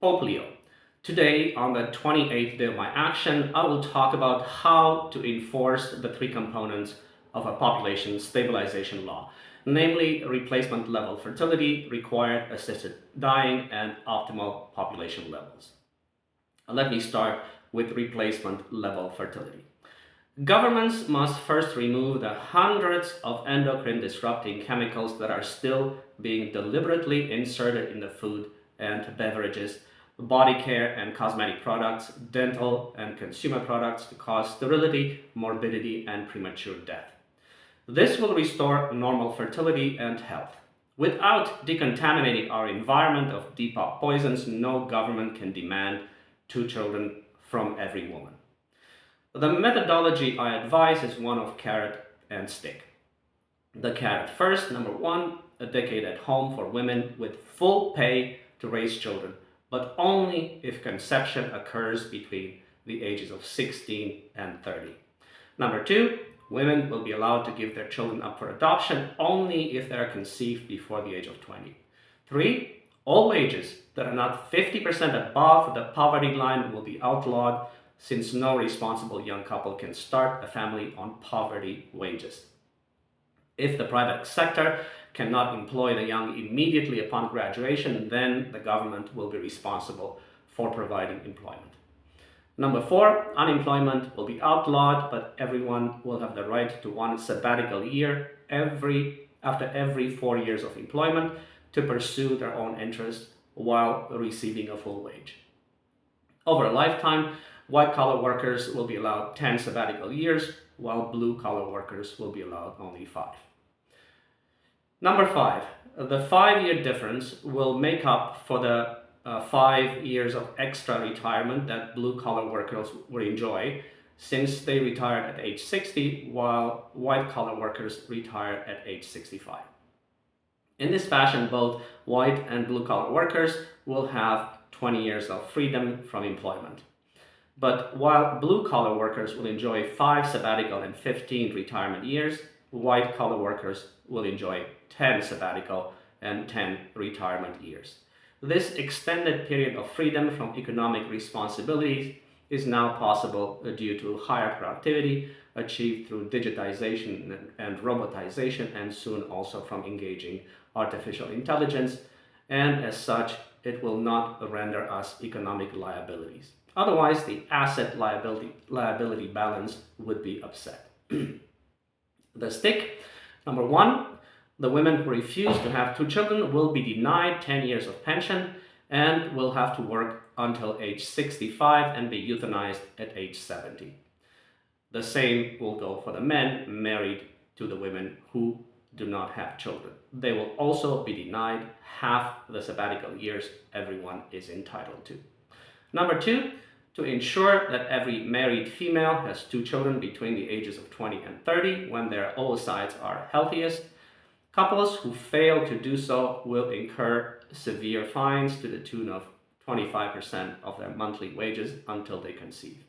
Polio. Today, on the 28th day of my action, I will talk about how to enforce the three components of a population stabilization law, namely replacement level fertility, required assisted dying, and optimal population levels. Let me start with replacement level fertility. Governments must first remove the hundreds of endocrine disrupting chemicals that are still being deliberately inserted in the food and beverages, body care and cosmetic products, dental and consumer products to cause sterility, morbidity, and premature death. This will restore normal fertility and health. Without decontaminating our environment of Depop poisons, no government can demand 2 children from every woman. The methodology I advise is one of carrot and stick. The carrot first, number one, a decade at home for women with full pay to raise children, but only if conception occurs between the ages of 16 and 30. Number two, women will be allowed to give their children up for adoption only if they are conceived before the age of 20. Three, all wages that are not 50% above the poverty line will be outlawed, since no responsible young couple can start a family on poverty wages. If the private sector cannot employ the young immediately upon graduation, then the government will be responsible for providing employment. Number four, unemployment will be outlawed, but everyone will have the right to one sabbatical year after every 4 years of employment to pursue their own interests while receiving a full wage. Over a lifetime, white-collar workers will be allowed 10 sabbatical years, while blue-collar workers will be allowed only 5. Number 5, the 5-year difference will make up for the 5 years of extra retirement that blue-collar workers will enjoy, since they retire at age 60, while white-collar workers retire at age 65. In this fashion, both white and blue-collar workers will have 20 years of freedom from employment. But while blue-collar workers will enjoy 5 sabbatical and 15 retirement years, white-collar workers will enjoy 10 sabbatical and 10 retirement years. This extended period of freedom from economic responsibilities is now possible due to higher productivity achieved through digitization and robotization, and soon also from engaging artificial intelligence, and as such, it will not render us economic liabilities. Otherwise, the asset liability balance would be upset. The stick, number one, the women who refuse to have 2 children will be denied 10 years of pension and will have to work until age 65 and be euthanized at age 70. The same will go for the men married to the women who do not have children. They will also be denied half the sabbatical years everyone is entitled to. Number two, to ensure that every married female has 2 children between the ages of 20 and 30 when their oocytes are healthiest, couples who fail to do so will incur severe fines to the tune of 25% of their monthly wages until they conceive.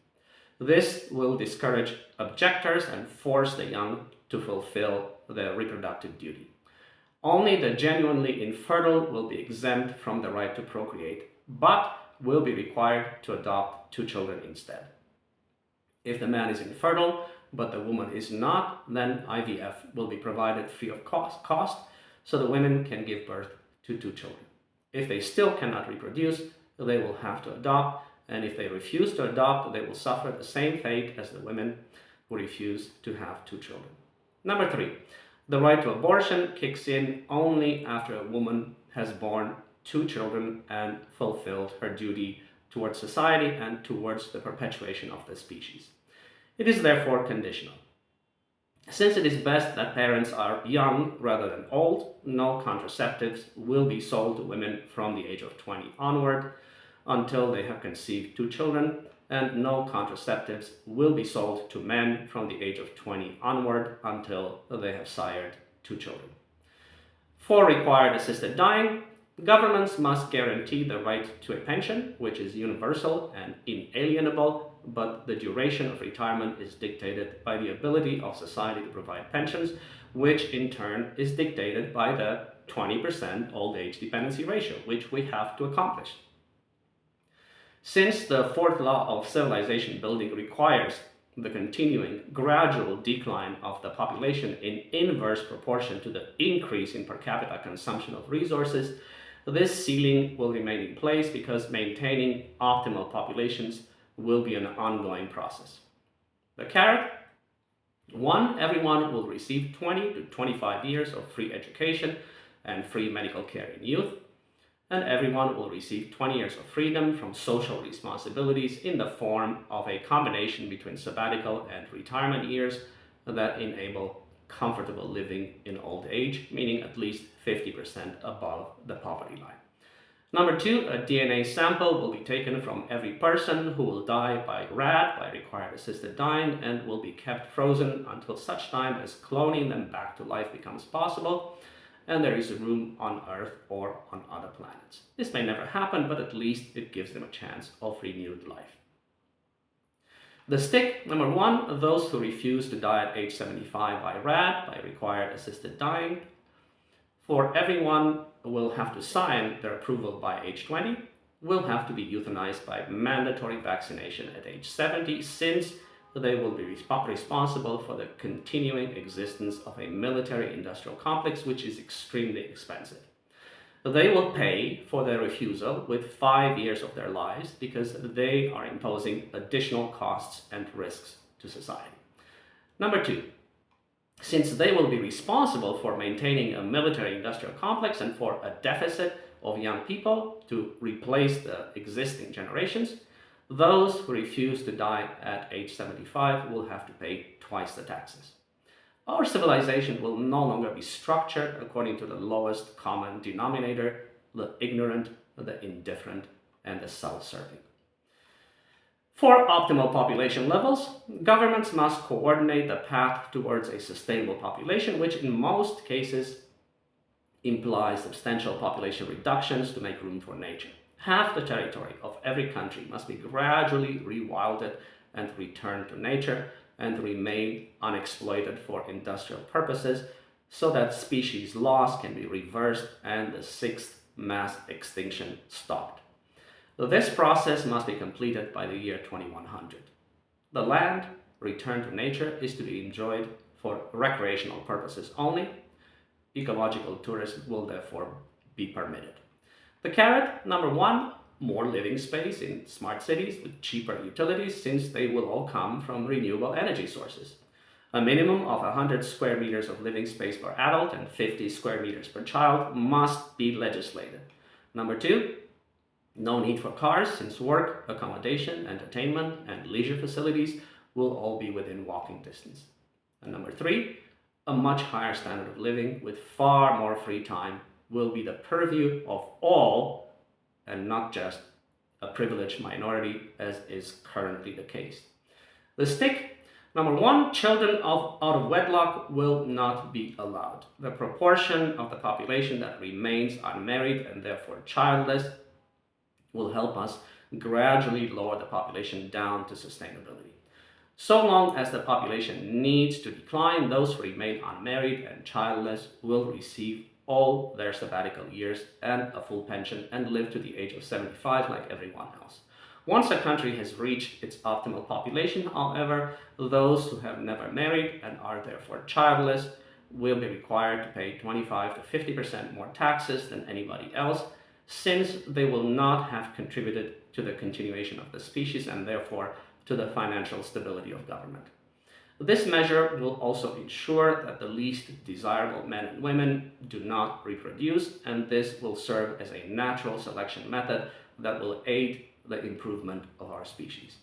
This will discourage objectors and force the young to fulfill their reproductive duty. Only the genuinely infertile will be exempt from the right to procreate, but will be required to adopt 2 children instead. If the man is infertile, but the woman is not, then IVF will be provided free of cost, so the women can give birth to 2 children. If they still cannot reproduce, they will have to adopt, and if they refuse to adopt, they will suffer the same fate as the women who refuse to have 2 children. Number 3, the right to abortion kicks in only after a woman has born 2 children and fulfilled her duty towards society and towards the perpetuation of the species. It is therefore conditional. Since it is best that parents are young rather than old, no contraceptives will be sold to women from the age of 20 onward until they have conceived 2 children, and no contraceptives will be sold to men from the age of 20 onward until they have sired 2 children. For required assisted dying, governments must guarantee the right to a pension, which is universal and inalienable, but the duration of retirement is dictated by the ability of society to provide pensions, which in turn is dictated by the 20% old age dependency ratio, which we have to accomplish. Since the fourth law of civilization building requires the continuing gradual decline of the population in inverse proportion to the increase in per capita consumption of resources, this ceiling will remain in place because maintaining optimal populations will be an ongoing process. The carrot: 1. Everyone will receive 20 to 25 years of free education and free medical care in youth, and everyone will receive 20 years of freedom from social responsibilities in the form of a combination between sabbatical and retirement years that enable comfortable living in old age, meaning at least 50% above the poverty line. Number 2, a DNA sample will be taken from every person who will die by RAD, by required assisted dying, and will be kept frozen until such time as cloning them back to life becomes possible and there is room on Earth or on other planets. This may never happen, but at least it gives them a chance of renewed life. The stick: number 1, those who refuse to die at age 75 by RAD, by required assisted dying. For everyone will have to sign their approval by age 20, will have to be euthanized by mandatory vaccination at age 70, since they will be responsible for the continuing existence of a military-industrial complex, which is extremely expensive. They will pay for their refusal with 5 years of their lives because they are imposing additional costs and risks to society. Number 2, since they will be responsible for maintaining a military-industrial complex and for a deficit of young people to replace the existing generations, those who refuse to die at age 75 will have to pay twice the taxes. Our civilization will no longer be structured according to the lowest common denominator, the ignorant, the indifferent, and the self-serving. For optimal population levels, governments must coordinate the path towards a sustainable population, which in most cases implies substantial population reductions to make room for nature. Half the territory of every country must be gradually rewilded and returned to nature and remain unexploited for industrial purposes so that species loss can be reversed and the sixth mass extinction stopped. This process must be completed by the year 2100. The land returned to nature is to be enjoyed for recreational purposes only. Ecological tourism will therefore be permitted. The carrot: number 1, more living space in smart cities with cheaper utilities, since they will all come from renewable energy sources. A minimum of 100 square meters of living space per adult and 50 square meters per child must be legislated. Number 2, no need for cars, since work, accommodation, entertainment, and leisure facilities will all be within walking distance. And number 3, a much higher standard of living with far more free time will be the purview of all and not just a privileged minority, as is currently the case. The stick: number 1, children out of wedlock will not be allowed. The proportion of the population that remains unmarried and therefore childless will help us gradually lower the population down to sustainability. So long as the population needs to decline, those who remain unmarried and childless will receive all their sabbatical years and a full pension and live to the age of 75 like everyone else. Once a country has reached its optimal population, however, those who have never married and are therefore childless will be required to pay 25 to 50% more taxes than anybody else, since they will not have contributed to the continuation of the species and therefore to the financial stability of government. This measure will also ensure that the least desirable men and women do not reproduce, and this will serve as a natural selection method that will aid the improvement of our species.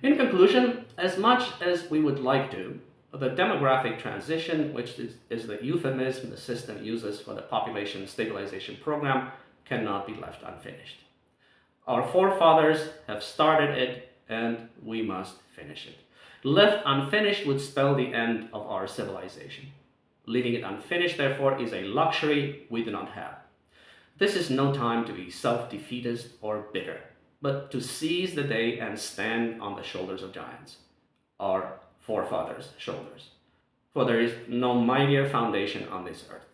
In conclusion, as much as we would like to, the demographic transition, which is the euphemism the system uses for the Population Stabilization Program, cannot be left unfinished. Our forefathers have started it, and we must finish it. Left unfinished would spell the end of our civilization. Leaving it unfinished, therefore, is a luxury we do not have. This is no time to be self-defeatist or bitter, but to seize the day and stand on the shoulders of giants, our forefathers' shoulders. For there is no mightier foundation on this earth.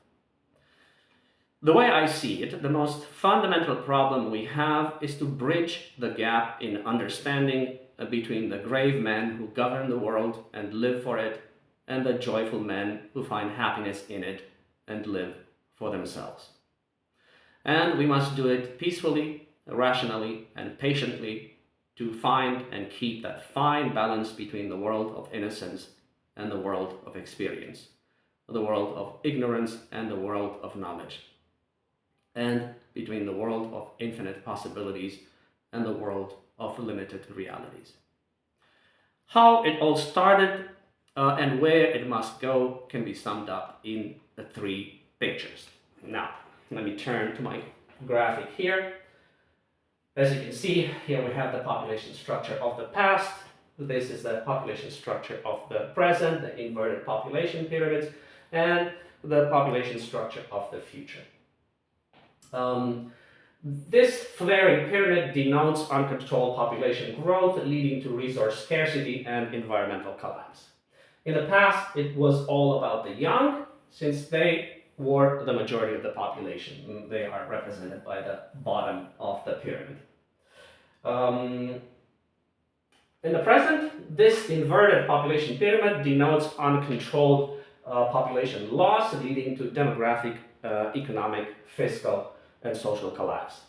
The way I see it, the most fundamental problem we have is to bridge the gap in understanding between the grave men who govern the world and live for it, and the joyful men who find happiness in it and live for themselves. And we must do it peacefully, rationally, and patiently to find and keep that fine balance between the world of innocence and the world of experience, the world of ignorance and the world of knowledge, and between the world of infinite possibilities and the world of limited realities. How it all started and where it must go can be summed up in the three pictures. Now, let me turn to my graphic here. As you can see, here we have the population structure of the past. This is the population structure of the present, the inverted population pyramids, and the population structure of the future. This flaring pyramid denotes uncontrolled population growth leading to resource scarcity and environmental collapse. In the past, it was all about the young, since they were the majority of the population. They are represented by the bottom of the pyramid. In the present, this inverted population pyramid denotes uncontrolled population loss leading to demographic, economic, fiscal, and social collapse.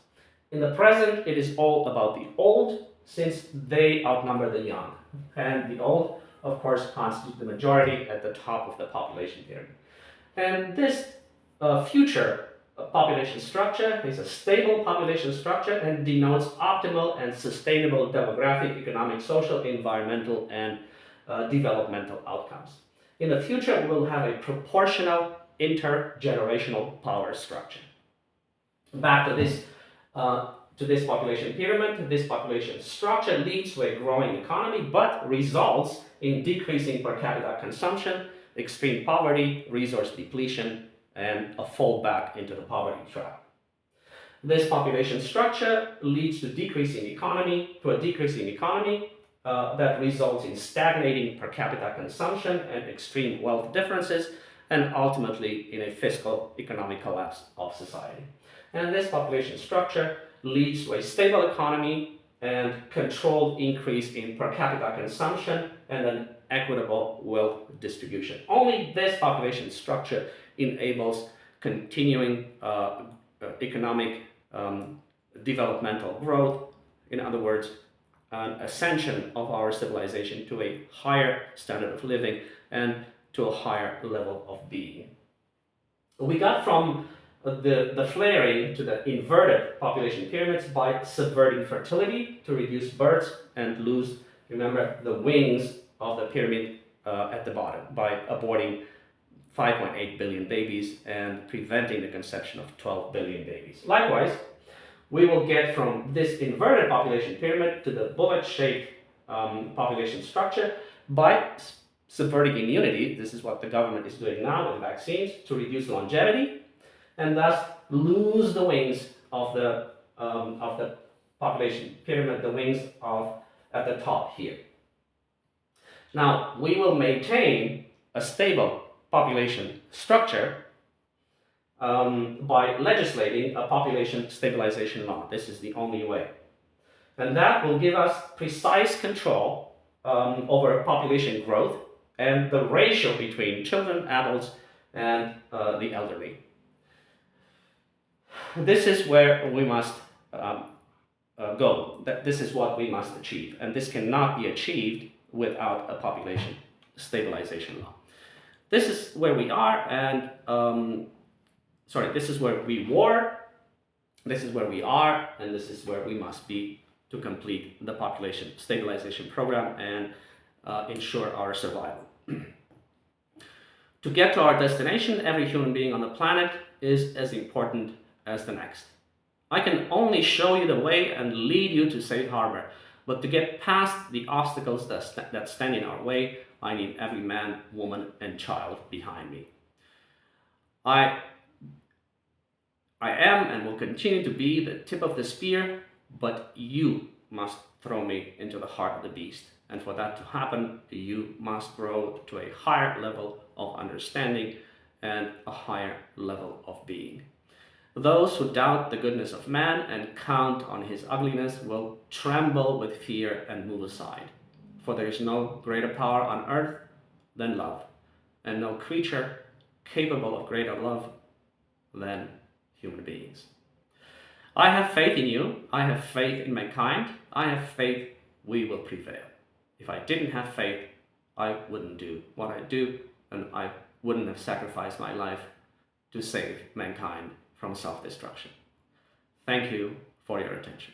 In the present, it is all about the old, since they outnumber the young. And the old, of course, constitute the majority at the top of the population pyramid. And this future population structure is a stable population structure and denotes optimal and sustainable demographic, economic, social, environmental, and developmental outcomes. In the future, we will have a proportional intergenerational power structure. Back to this population pyramid, this population structure leads to a growing economy, but results in decreasing per capita consumption, extreme poverty, resource depletion, and a fall back into the poverty trap. This population structure leads to a decreasing economy that results in stagnating per capita consumption and extreme wealth differences, and ultimately in a fiscal economic collapse of society. And this population structure leads to a stable economy and controlled increase in per capita consumption and an equitable wealth distribution. Only this population structure enables continuing economic developmental growth. In other words, an ascension of our civilization to a higher standard of living and to a higher level of being. We got from the flaring to the inverted population pyramids by subverting fertility to reduce births and lose, remember, the wings of the pyramid at the bottom by aborting 5.8 billion babies and preventing the conception of 12 billion babies. Likewise, we will get from this inverted population pyramid to the bullet-shaped population structure by subverting immunity. This is what the government is doing now with vaccines to reduce longevity and thus lose the wings of the population pyramid, the wings at the top here. Now, we will maintain a stable population structure by legislating a population stabilization law. This is the only way. And that will give us precise control over population growth and the ratio between children, adults, and the elderly. This is where we must go. This is what we must achieve. And this cannot be achieved without a population stabilization law. This is where we are, and this is where we were, this is where we are, and this is where we must be to complete the population stabilization program and ensure our survival. To get to our destination, every human being on the planet is as important as the next. I can only show you the way and lead you to safe harbor, but to get past the obstacles that stand in our way, I need every man, woman, and child behind me. I am and will continue to be the tip of the spear, but you must throw me into the heart of the beast. And for that to happen, you must grow to a higher level of understanding and a higher level of being. Those who doubt the goodness of man and count on his ugliness will tremble with fear and move aside. For there is no greater power on earth than love, and no creature capable of greater love than human beings. I have faith in you. I have faith in mankind. I have faith we will prevail. If I didn't have faith, I wouldn't do what I do, and I wouldn't have sacrificed my life to save mankind from self-destruction. Thank you for your attention.